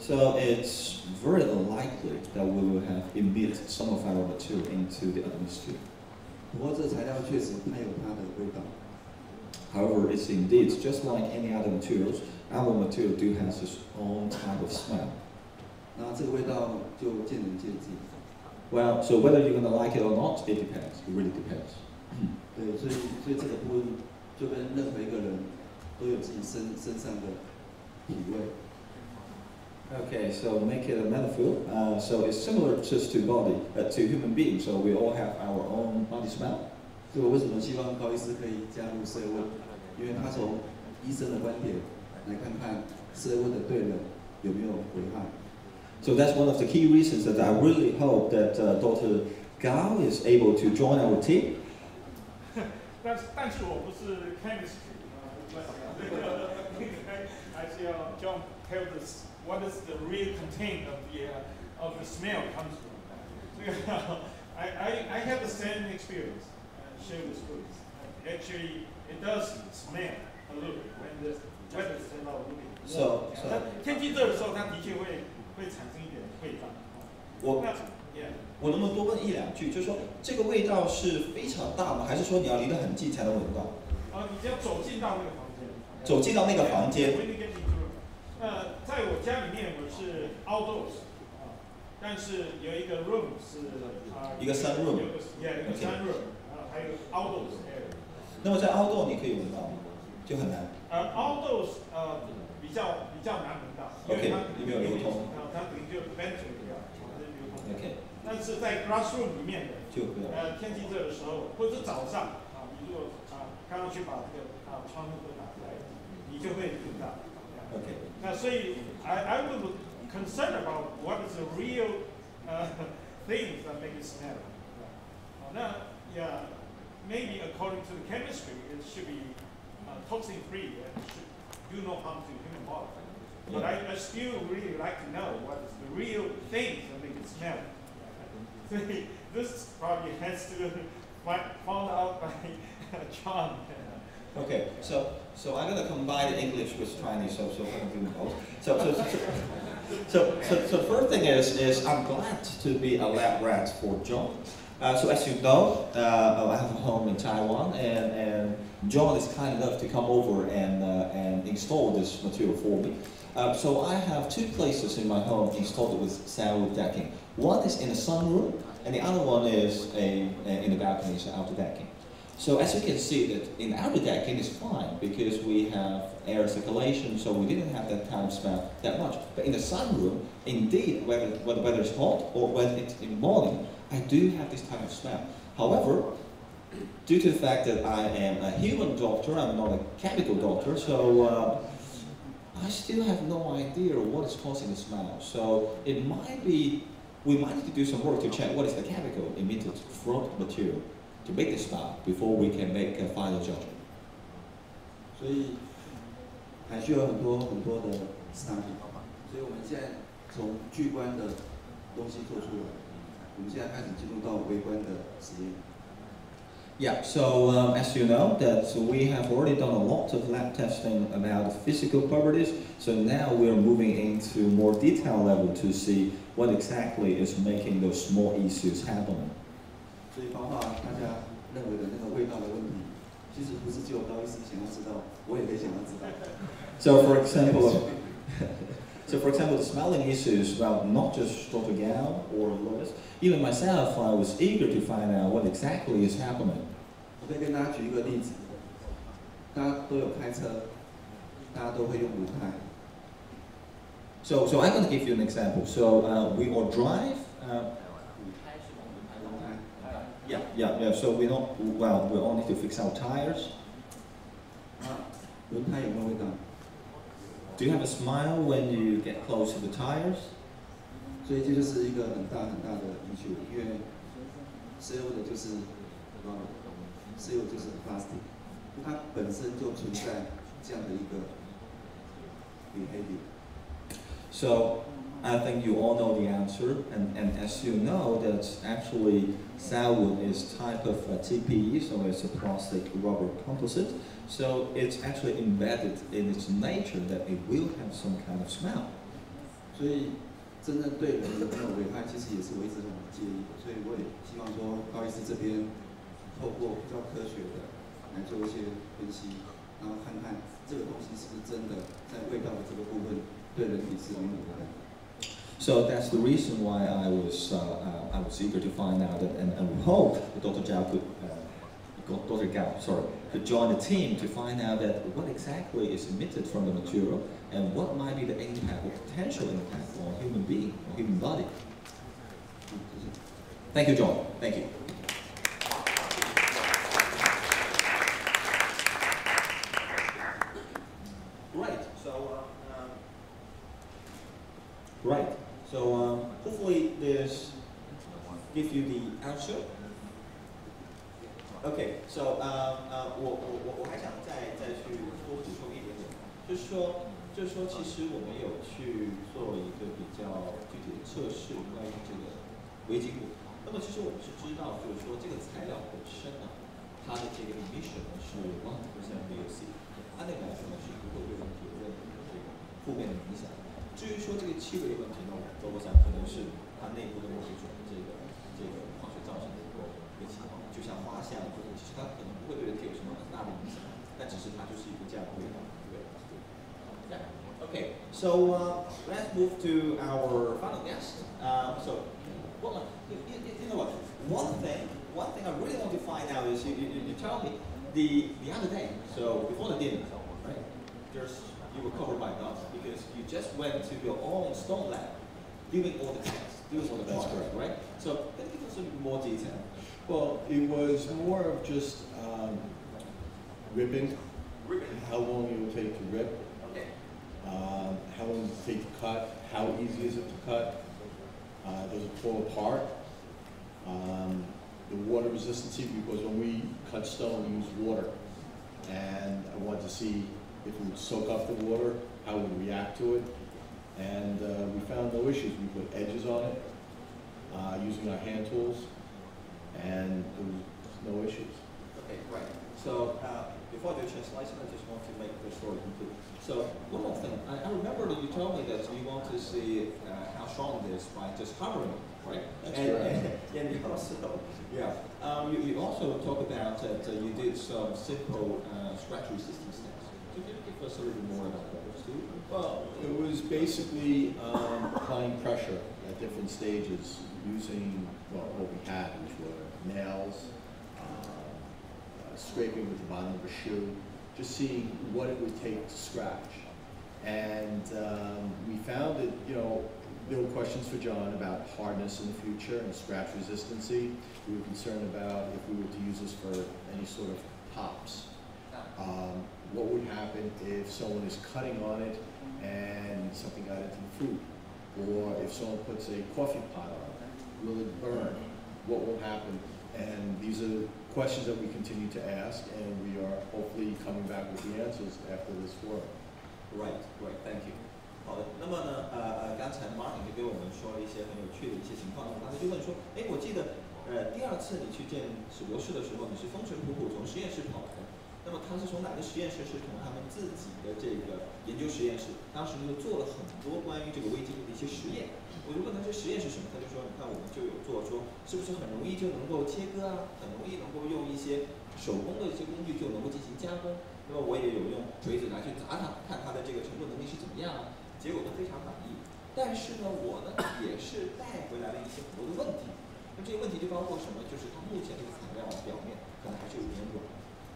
So it's very unlikely that we will have emit some of our material into the atmosphere. 不过这材料确实它有它的味道。 However, it's indeed just like any other materials. Our material do has its own type of smell. 那这个味道就见仁见智。 Well, so whether you're gonna like it or not, it depends. It really depends. 对，所以这个部分就跟任何一个人都有自己身上的体味。 Okay, so make it a metaphor. So it's similar just to body, to human beings. So we all have our own body smell. 所以我为什么希望高医师可以加入CELLwood？因为他从医生的观点来看看CELLwood的对人有没有危害。 So that's one of the key reasons that I really hope that Dr. Gao is able to join our team. 但是我不是 chemistry， 还是要 John tell us what is the real content of the smell comes from. I have the same experience. Share with students. Actually, it does smell a little bit when the weather is a little bit. So 天气热的时候，它的确会产生一点味道。我能不能多问一两句？就是说，这个味道是非常大吗？还是说你要离得很近才能闻到？你只要走进到那个房间。走进到那个房间。在我家里面我是 outdoors 但是有一个 room 是一个 sunroom， 一个 sunroom， 还有 outdoors area。那么在 outdoor 你可以闻到吗？就很难。outdoors 比较难闻到，因为它没有流通，它等于就 ventilate 掉，流通。OK。但是在 classroom 里面的，就不要。天气热的时候，或者是早上你如果刚刚去把这个窗户都打开，你就会闻到。OK。那所以 I would concerned about what is the real things that make it smell. Now, yeah, maybe according to the chemistry, it should be toxin free and should do no harm to human body. But I still really like to know what is the real things that make it smell. So this probably has to be found out by John. Okay, so I'm gonna combine English with Chinese, so I'm gonna do both. So the first thing is I'm glad to be a lab rat for John. So as you know, I have a home in Taiwan, and John is kind enough to come over and install this material for me. So I have two places in my home installed with CELLwood decking. One is in a sunroom, and the other one is in the balcony, so outer decking. So as you can see, that in outer decking is fine because we have air circulation, so we didn't have that kind of smell that much. But in the sunroom, indeed, whether the weather is hot or when it's in the morning, I do have this type of smell. However, due to the fact that I am a human doctor, I'm not a chemical doctor, so I still have no idea what is causing the smell. So it might be, we might need to do some work to check what is the chemical emitted from the material to make the smell before we can make a final judgment. 所以还需要很多的 study。所以我们现在从巨观的东西做出来，我们现在开始进入到微观的实验。Yeah, so as you know, that we have already done a lot of lab testing about the physical properties. So now we're moving into more detailed level to see what exactly is making those small issues happen. 所以包括大家认为的那个味道的问题，其实不是只有高医师想要知道，我也可以想要知道。So for example, the smelling issues, well, not just Dr. Gao or Lois, even myself, I was eager to find out what exactly is happening. 我可以跟大家举一个例子，大家都有开车，大家都会用轮胎。So I'm going to give you an example. So we all drive. Yeah. So we all need to fix our tires. 轮胎有没有味道？ Do you have a smile when you get close to the tires? 所以这就是一个很大的issue，因为CELLwood就是CELLwood就是 plastic， 它本身就存在这样的一个 behavior。So I think you all know the answer, and as you know, that's actually CELLwood is type of TPE, so it's a plastic rubber composite. So it's actually embedded in its nature that it will have some kind of smell. 所以真正对人有没有危害，其实也是我一直很介意的。所以我也希望说，高医师这边透过比较科学的来做一些分析，然后看看这个东西是不是真的在味道的这个部分对人体是没有危害的。 So that's the reason why I was eager to find out, and we hope Dr. Zhao could join the team to find out that what exactly is emitted from the material and what might be the impact or potential impact on human being or human body. Thank you, John. Thank you. Right. So hopefully this gives you the answer. Okay. So 我还想再去多补充一点点，就是说其实我们有去做一个比较具体的测试关于这个微晶骨。那么其实我们是知道，就是说这个材料本身呢，它的这个 emission 呢是 1% VOC， 按理来说呢是不会对人体有任何的这个负面的影响。至于说这个气味的问题呢，我想可能是它内部的某一种这个化学造成的一个情况，就像花香，其实它可能不会对人体有什么很大的影响，但只是它就是一个这样的味道，对。Yeah. Okay. So let's move to our final guest. So, well, you know what? One thing I really want to find out is you tell me the other day. So before the dinner, right? You were covered by dust because you just went to your own stone lab, doing all the tests, doing all the trials, right? So can you give us some more detail? Well, it was more of just ripping. How long it will take to rip. Okay. How long does it take to cut? How easy is it to cut? Does it fall apart? The water resistancy, because when we cut stone, we use water. And I wanted to see if it would soak up the water, how it would react to it. And we found no issues. We put edges on it using our hand tools, and there was no issues. Okay, right. So before I do translation, I just want to make the story complete. So one more thing, I remember that you told me that you want to see how strong it is by just covering it, right? That's correct. And you also, yeah, you also talk about that you did some simple scratch resistance tests. Could you give us a little more about those too? Well, it was basically applying pressure at different stages using what we had, which were nails, scraping with the bottom of a shoe, just seeing what it would take to scratch. And we found that, there were questions for John about hardness in the future and scratch resistancy. We were concerned about if we were to use this for any sort of pops. What would happen if someone is cutting on it and something got into the food? Or if someone puts a coffee pot on it, will it burn? What will happen? And these are questions that we continue to ask, and we are hopefully coming back with the answers after this forum. Right, thank you. 好的，那么呢，刚才 Martin 就给我们说了一些很有趣的一些情况，他就问说，我记得，第二次你去见史博士的时候，你是风尘仆仆从实验室跑来的，那么他是从哪个实验室？是从他们自己的这个研究实验室，当时就做了很多关于这个微晶的一些实验。我就问他这实验是什么，他就说，你看我们就有做说，是不是很容易就能够切割啊，很容易能够用一些手工的一些工具就能够进行加工。那么我也有用锤子来去砸它，看它的这个成功能力是怎么样啊。结果都非常满意，但是呢，我呢也是带回来了一些很多的问题。那这些问题就包括什么？就是它目前这个材料表面可能还是有点软。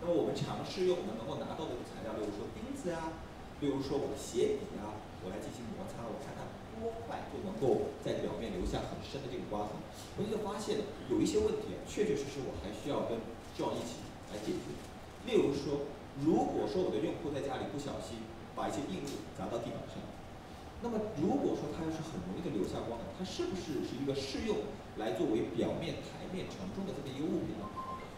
那么我们尝试用我们能够拿到的材料，例如说钉子啊，例如说我的鞋底啊，我来进行摩擦，我看看多快就能够在表面留下很深的这个刮痕。我就发现有一些问题啊，确确实实我还需要跟 John 一起来解决。例如说，如果说我的用户在家里不小心把一些硬物砸到地板上。那么，如果说它要是很容易的留下光它是不是一个适用来作为表面台面承重的这么一个物品呢？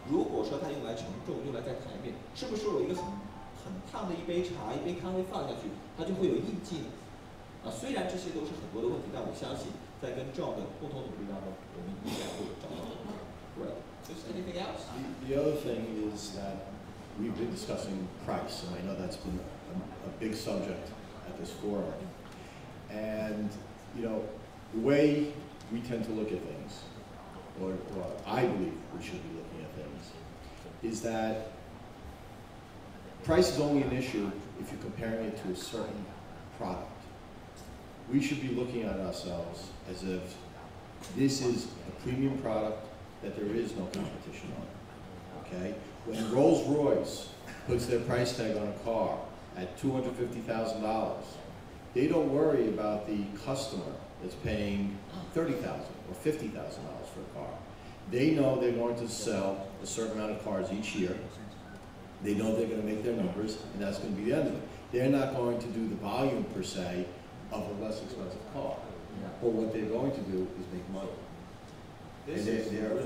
如果说它用来承重，用来在台面，是不是有一个很烫的一杯茶、一杯咖啡放下去，它就会有印记呢？虽然这些都是很多的问题，但我相信在跟 John 的共同努力当中，我们应该会找到。Right. Just anything else? The other thing is that we've been discussing price, and I know that's been a big subject at this forum. And, you know, the way we tend to look at things, or I believe we should be looking at things, is that price is only an issue if you're comparing it to a certain product. We should be looking at ourselves as if this is a premium product that there is no competition on, okay? When Rolls-Royce puts their price tag on a car at $250,000, they don't worry about the customer that's paying $30,000 or $50,000 for a car. They know they're going to sell a certain amount of cars each year. They know they're going to make their numbers, and that's going to be the end of it. They're not going to do the volume, per se, of a less expensive car. But what they're going to do is make money. And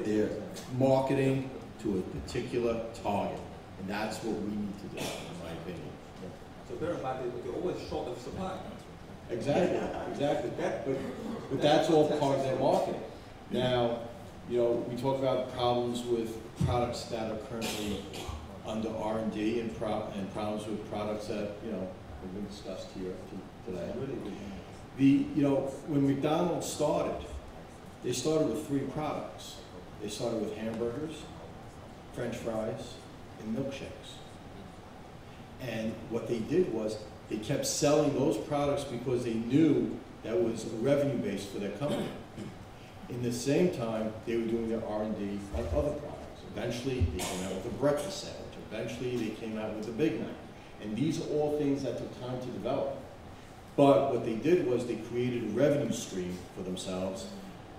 they're marketing to a particular target, and that's what we need to do, in my opinion. So bear in mind that they're always short of supply. Exactly, exactly. But that's all part of their marketing. Now, you know, we talk about problems with products that are currently under R&D and problems with products that, you know, have been discussed here today. You know, when McDonald's started, they started with 3 products. They started with hamburgers, French fries, and milkshakes. And what they did was they kept selling those products because they knew that was a revenue base for their company. In the same time, they were doing their R&D on other products. Eventually, they came out with a breakfast sandwich. Eventually, they came out with a Big Mac. And these are all things that took time to develop. But what they did was they created a revenue stream for themselves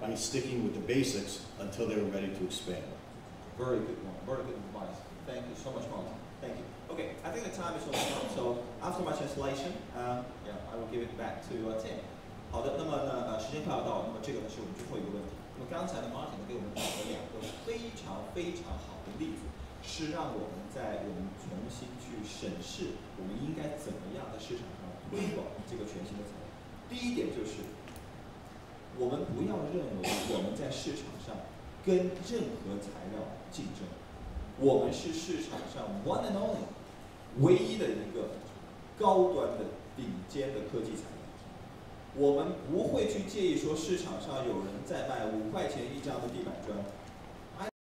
by sticking with the basics until they were ready to expand. Very good one. Very good advice. Thank you so much, Martin. Thank you. Okay, I think the time is almost up. So after my translation, yeah, I will give it back to Tim. 好的，那么呢，时间快要到了，那么这个呢是我们最后一个问题。那么刚才呢，Martin 给我们举了2个非常非常好的例子，是让我们在我们重新去审视我们应该怎么样在市场上推广这个全新的材料。第一点就是，我们不要认为我们在市场上跟任何材料竞争，我们是市场上 one and only 唯一的一个高端的顶尖的科技材料。我们不会去介意说市场上有人在卖5块钱1张的地板砖，